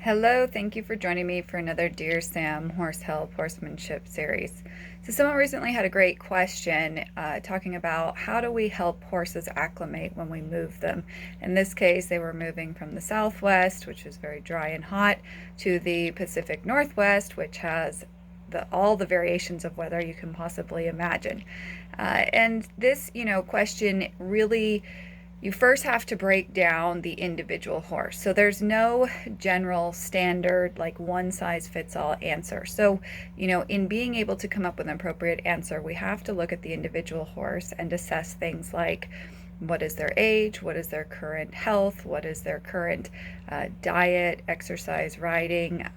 Hello, thank you for joining me for another Dear Sam Help Horsemanship Series. So someone recently had a great question talking about how do we help horses acclimate when we move them. In this case, they were moving from the Southwest, which is very dry and hot, to the Pacific Northwest, which has all the variations of weather you can possibly imagine. And this, question really, you first have to break down the individual horse. So there's no general standard, like one size fits all answer. So, in being able to come up with an appropriate answer, we have to look at the individual horse and assess things like what is their age, what is their current health, what is their current diet, exercise, riding,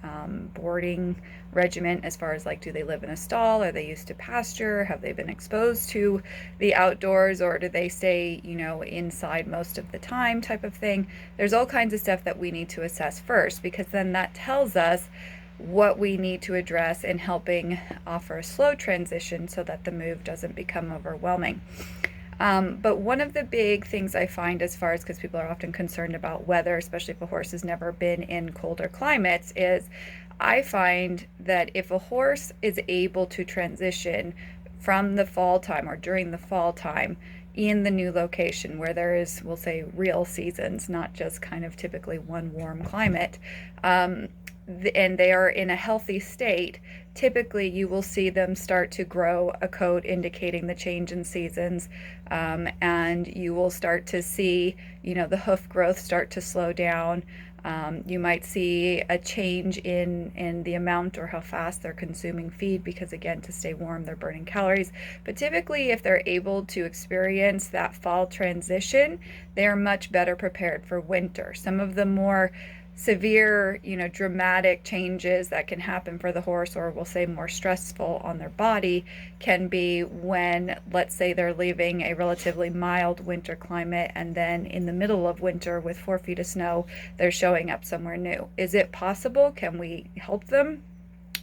boarding regimen, as far as like, do they live in a stall, are they used to pasture, have they been exposed to the outdoors, or do they stay inside most of the time, type of thing. There's all kinds of stuff that we need to assess first, because then that tells us what we need to address in helping offer a slow transition so that the move doesn't become overwhelming. But one of the big things I find, as far as, because people are often concerned about weather, especially if a horse has never been in colder climates, is I find that if a horse is able to transition from the fall time or during the fall time in the new location where there is, we'll say, real seasons, not just kind of typically one warm climate, and they are in a healthy state, typically you will see them start to grow a coat indicating the change in seasons, and you will start to see, the hoof growth start to slow down. You might see a change in the amount or how fast they're consuming feed, because again, to stay warm, they're burning calories. But typically, if they're able to experience that fall transition, they are much better prepared for winter. Some of the more severe, dramatic changes that can happen for the horse, or we'll say more stressful on their body, can be when, let's say, they're leaving a relatively mild winter climate, and then in the middle of winter with 4 feet of snow, they're showing up somewhere new. Is it possible? Can we help them?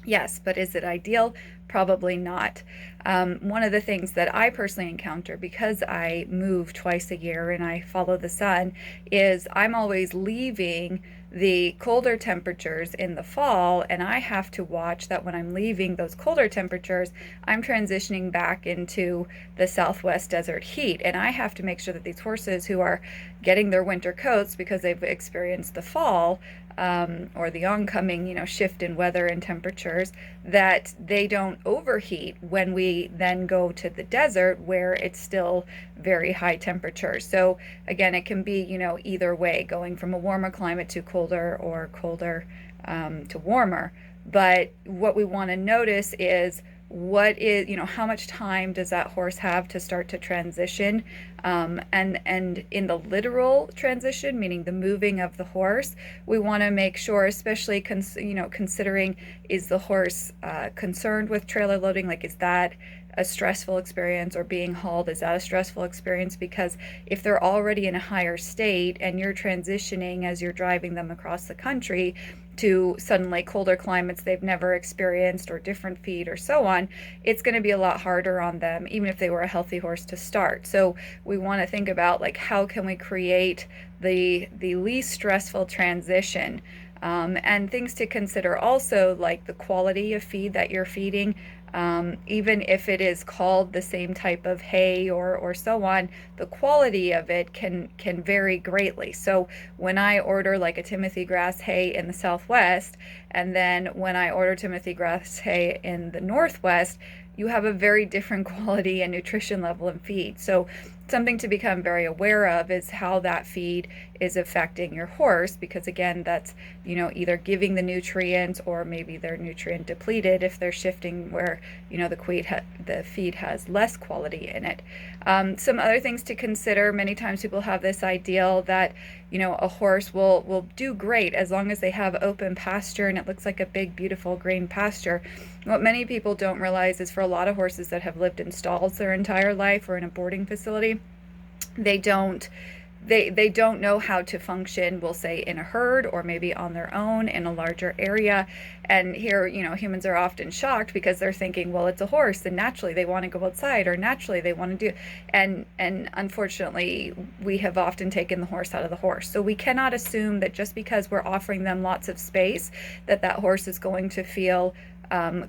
Yes, but is it ideal? Probably not. One of the things that I personally encounter, because I move twice a year and I follow the sun, is I'm always leaving the colder temperatures in the fall, and I have to watch that when I'm leaving those colder temperatures, I'm transitioning back into the Southwest desert heat, and I have to make sure that these horses who are getting their winter coats because they've experienced the fall, or the oncoming, shift in weather and temperatures, that they don't overheat when we then go to the desert where it's still very high temperatures. So again, it can be, either way, going from a warmer climate to colder, or colder to warmer. But what we want to notice is, what is, how much time does that horse have to start to transition, and in the literal transition, meaning the moving of the horse, we want to make sure, especially considering, is the horse concerned with trailer loading, like is that a stressful experience, or being hauled, is that a stressful experience? Because if they're already in a higher state and you're transitioning as you're driving them across the country to suddenly colder climates they've never experienced, or different feed, or so on, it's going to be a lot harder on them, even if they were a healthy horse to start. So we want to think about, like, how can we create the least stressful transition, and things to consider also, like the quality of feed that you're feeding. Even if it is called the same type of hay, or so on, the quality of it can vary greatly. So when I order like a Timothy grass hay in the Southwest, and then when I order Timothy grass hay in the Northwest, you have a very different quality and nutrition level of feed. So something to become very aware of is how that feed is affecting your horse, because again, that's, either giving the nutrients, or maybe they're nutrient depleted if they're shifting where, the feed has less quality in it. Some other things to consider: many times people have this ideal that, a horse will do great as long as they have open pasture and it looks like a big, beautiful green pasture. What many people don't realize is, for a lot of horses that have lived in stalls their entire life, or in a boarding facility, they don't they don't know how to function, we'll say, in a herd or maybe on their own in a larger area. And here, humans are often shocked because they're thinking, well, it's a horse and naturally they want to go outside, or naturally they want to do, and unfortunately we have often taken the horse out of the horse. So we cannot assume that just because we're offering them lots of space, that that horse is going to feel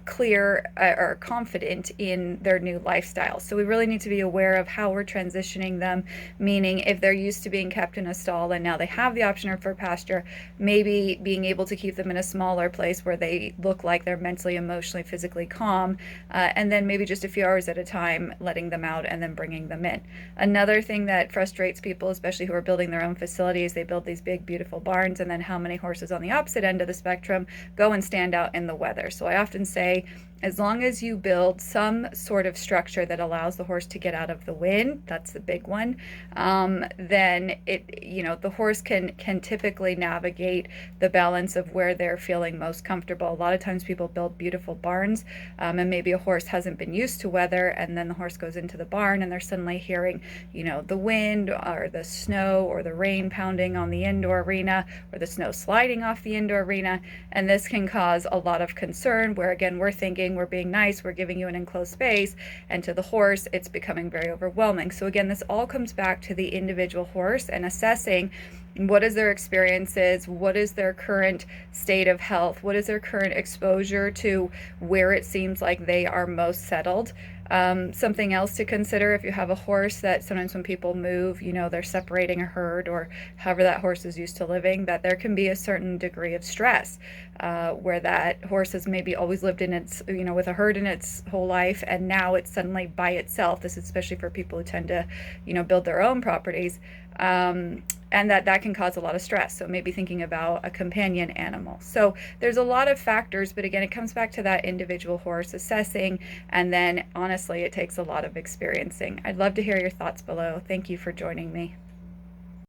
clear or confident in their new lifestyle. So we really need to be aware of how we're transitioning them, meaning if they're used to being kept in a stall and now they have the option for pasture, maybe being able to keep them in a smaller place where they look like they're mentally, emotionally, physically calm, and then maybe just a few hours at a time letting them out and then bringing them in. Another thing that frustrates people, especially who are building their own facilities, they build these big beautiful barns, and then how many horses on the opposite end of the spectrum go and stand out in the weather. So I often say, as long as you build some sort of structure that allows the horse to get out of the wind, that's the big one, then the horse can typically navigate the balance of where they're feeling most comfortable. A lot of times people build beautiful barns, and maybe a horse hasn't been used to weather, and then the horse goes into the barn and they're suddenly hearing, the wind or the snow or the rain pounding on the indoor arena, or the snow sliding off the indoor arena, and this can cause a lot of concern, where again, we're thinking we're being nice, we're giving you an enclosed space, and to the horse it's becoming very overwhelming. So again, this all comes back to the individual horse and assessing what is their experiences, what is their current state of health, what is their current exposure to where it seems like they are most settled. Something else to consider, if you have a horse that sometimes when people move, they're separating a herd or however that horse is used to living, that there can be a certain degree of stress, where that horse has maybe always lived in its, with a herd in its whole life, and now it's suddenly by itself. This is especially for people who tend to, build their own properties. And that can cause a lot of stress. So maybe thinking about a companion animal. So there's a lot of factors, but again, it comes back to that individual horse assessing, and then honestly, it takes a lot of experiencing. I'd love to hear your thoughts below. Thank you for joining me.